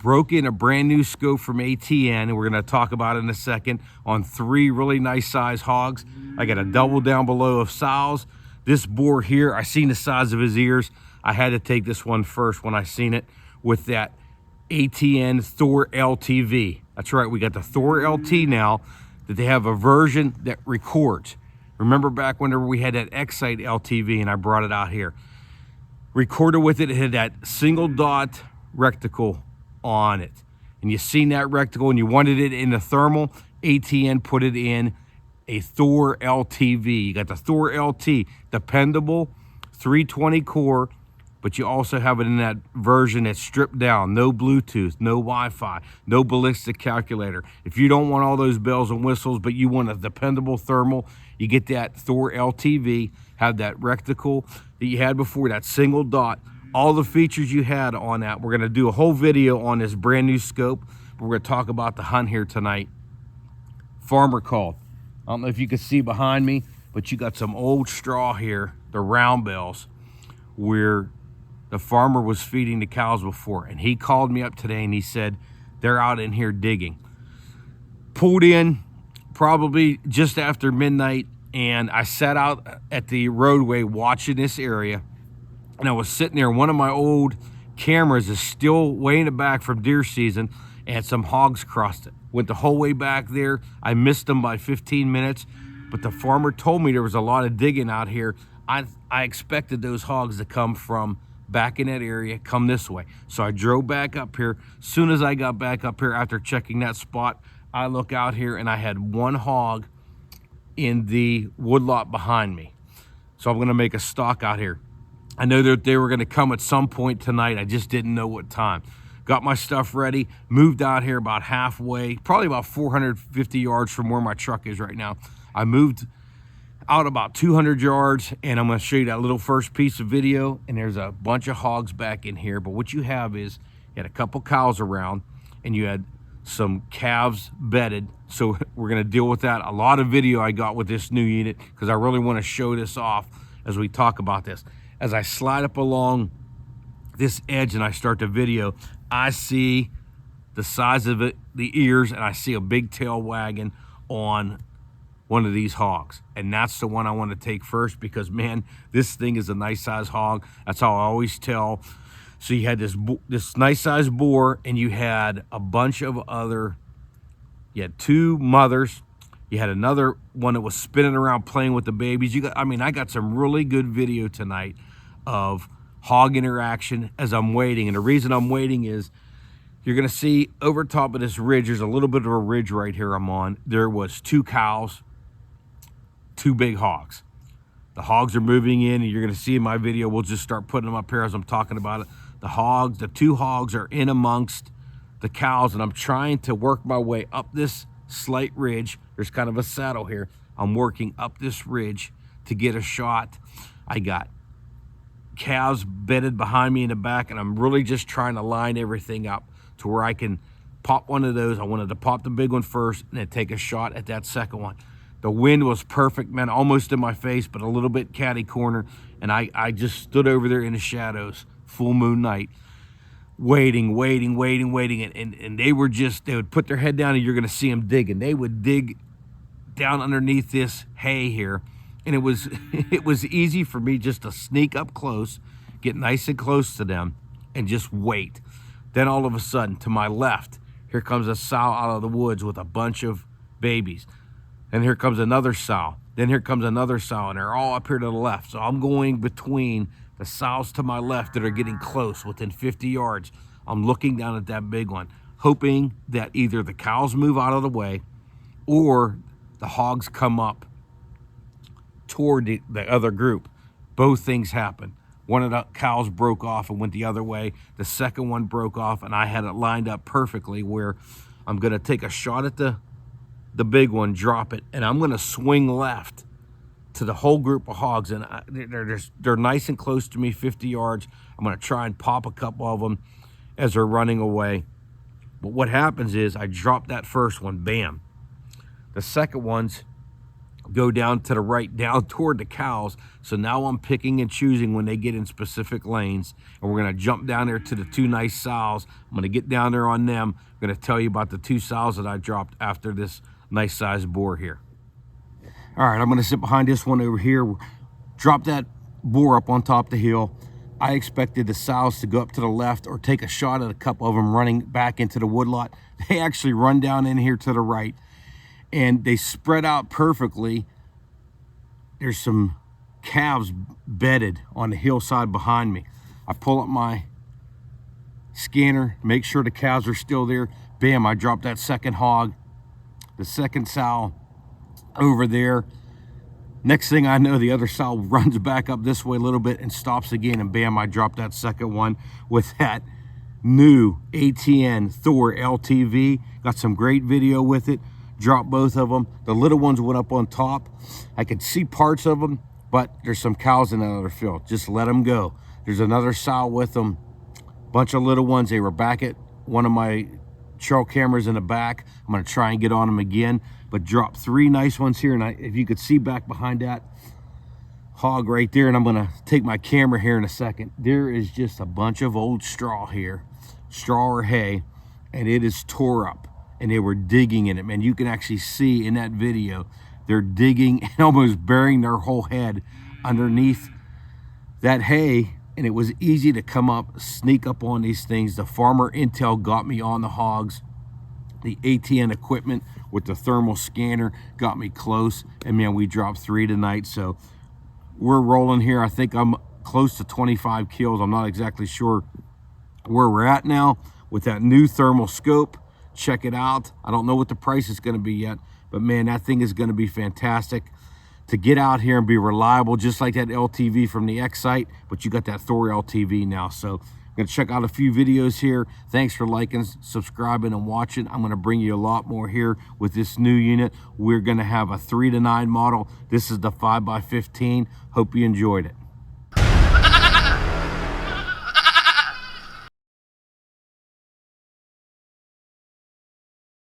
broke in a brand new scope from ATN, and we're going to talk about it in a second, on 3 really nice size hogs. I got a double down below of sows. This boar here, I seen the size of his ears. I had to take this one first when I seen it with that ATN Thor LTV. That's right, we got the Thor LT now, that they have a version that records. Remember back whenever we had that Excite LTV and I brought it out here. Recorder with it, it had that single dot reticle on it. And you seen that reticle and you wanted it in the thermal, ATN put it in a Thor LTV. You got the Thor LT, dependable, 320 core, but you also have it in that version that's stripped down, no Bluetooth, no Wi-Fi, no ballistic calculator. If you don't want all those bells and whistles, but you want a dependable thermal, you get that Thor LTV, have that reticle that you had before, that single dot, all the features you had on that. We're gonna do a whole video on this brand new scope. We're gonna talk about the hunt here tonight. Farmer called. I don't know if you can see behind me, but you got some old straw here, the round bells, where the farmer was feeding the cows before. And he called me up today and he said, they're out in here digging. Pulled in probably just after midnight, and I sat out at the roadway watching this area. And I was sitting there, one of my old cameras is still way in the back from deer season, and some hogs crossed it. Went the whole way back there. I missed them by 15 minutes, but the farmer told me there was a lot of digging out here. I expected those hogs to come from back in that area, come this way. So I drove back up here. As soon as I got back up here after checking that spot, I look out here and I had one hog in the woodlot behind me. So I'm gonna make a stalk out here. I know that they were gonna come at some point tonight. I just didn't know what time. Got my stuff ready, moved out here about halfway, probably about 450 yards from where my truck is right now. I moved out about 200 yards, and I'm gonna show you that little first piece of video, and there's a bunch of hogs back in here. But what you have is, you had a couple cows around, and you had some calves bedded. So we're gonna deal with that. A lot of video I got with this new unit, because I really wanna show this off as we talk about this. As I slide up along this edge and I start the video, I see the size of it, the ears, and I see a big tail wagging on one of these hogs. And that's the one I want to take first, because man, this thing is a nice size hog. That's how I always tell. So you had this nice size boar, and you had a bunch of other, you had 2 mothers, you had another one that was spinning around playing with the babies. I got some really good video tonight of hog interaction as I'm waiting. And the reason I'm waiting is, you're gonna see over top of this ridge, there's a little bit of a ridge right here I'm on. There was 2 cows, 2 big hogs. The hogs are moving in, and you're gonna see in my video, we'll just start putting them up here as I'm talking about it. The 2 hogs are in amongst the cows, and I'm trying to work my way up this slight ridge. There's kind of a saddle here. I'm working up this ridge to get a shot. I got calves bedded behind me in the back, and I'm really just trying to line everything up to where I can pop one of those. I wanted to pop the big one first and then take a shot at that second one. The wind was perfect, man, almost in my face, but a little bit catty corner. And I just stood over there in the shadows, full moon night, waiting. And they would put their head down, and you're gonna see them digging. They would dig down underneath this hay here. And it was easy for me just to sneak up close, get nice and close to them, and just wait. Then all of a sudden, to my left, here comes a sow out of the woods with a bunch of babies. And here comes another sow. Then here comes another sow, and they're all up here to the left. So I'm going between the sows to my left that are getting close, within 50 yards. I'm looking down at that big one, hoping that either the cows move out of the way or the hogs come up toward the other group. Both things happened. One of the cows broke off and went the other way. The second one broke off, and I had it lined up perfectly where I'm gonna take a shot at the big one, drop it, and I'm gonna swing left to the whole group of hogs. And they're nice and close to me, 50 yards. I'm gonna try and pop a couple of them as they're running away. But what happens is, I drop that first one, bam. The second one's go down to the right, down toward the cows. So now I'm picking and choosing when they get in specific lanes. And we're going to jump down there to the two nice sows. I'm going to get down there on them. I'm going to tell you about the two sows that I dropped after this nice sized boar here. All right, I'm going to sit behind this one over here. Drop that boar up on top of the hill. I expected the sows to go up to the left or take a shot at a couple of them running back into the woodlot. They actually run down in here to the right. And they spread out perfectly. There's some calves bedded on the hillside behind me. I pull up my scanner, make sure the calves are still there. Bam, I drop that second hog, the second sow over there. Next thing I know, the other sow runs back up this way a little bit and stops again, and bam, I drop that second one with that new ATN Thor LTV. Got some great video with it. Dropped both of them. The little ones went up on top. I could see parts of them, but there's some cows in that other field. Just let them go. There's another sow with them. Bunch of little ones. They were back at one of my trail cameras in the back. I'm going to try and get on them again, but drop three nice ones here. And if you could see back behind that hog right there, and I'm going to take my camera here in a second. There is just a bunch of old straw here, straw or hay, and it is tore up. And they were digging in it, man. You can actually see in that video, they're digging and almost burying their whole head underneath that hay. And it was easy to come up, sneak up on these things. The farmer intel got me on the hogs. The ATN equipment with the thermal scanner got me close. And man, we dropped 3 tonight. So we're rolling here. I think I'm close to 25 kills. I'm not exactly sure where we're at now with that new thermal scope. Check it out. I don't know what the price is going to be yet, but man, that thing is going to be fantastic to get out here and be reliable, just like that LTV from the X site, but you got that Thor LTV now. So I'm going to check out a few videos here. Thanks for liking, subscribing, and watching. I'm going to bring you a lot more here with this new unit. We're going to have a 3 to 9 model. This is the 5x15. Hope you enjoyed it.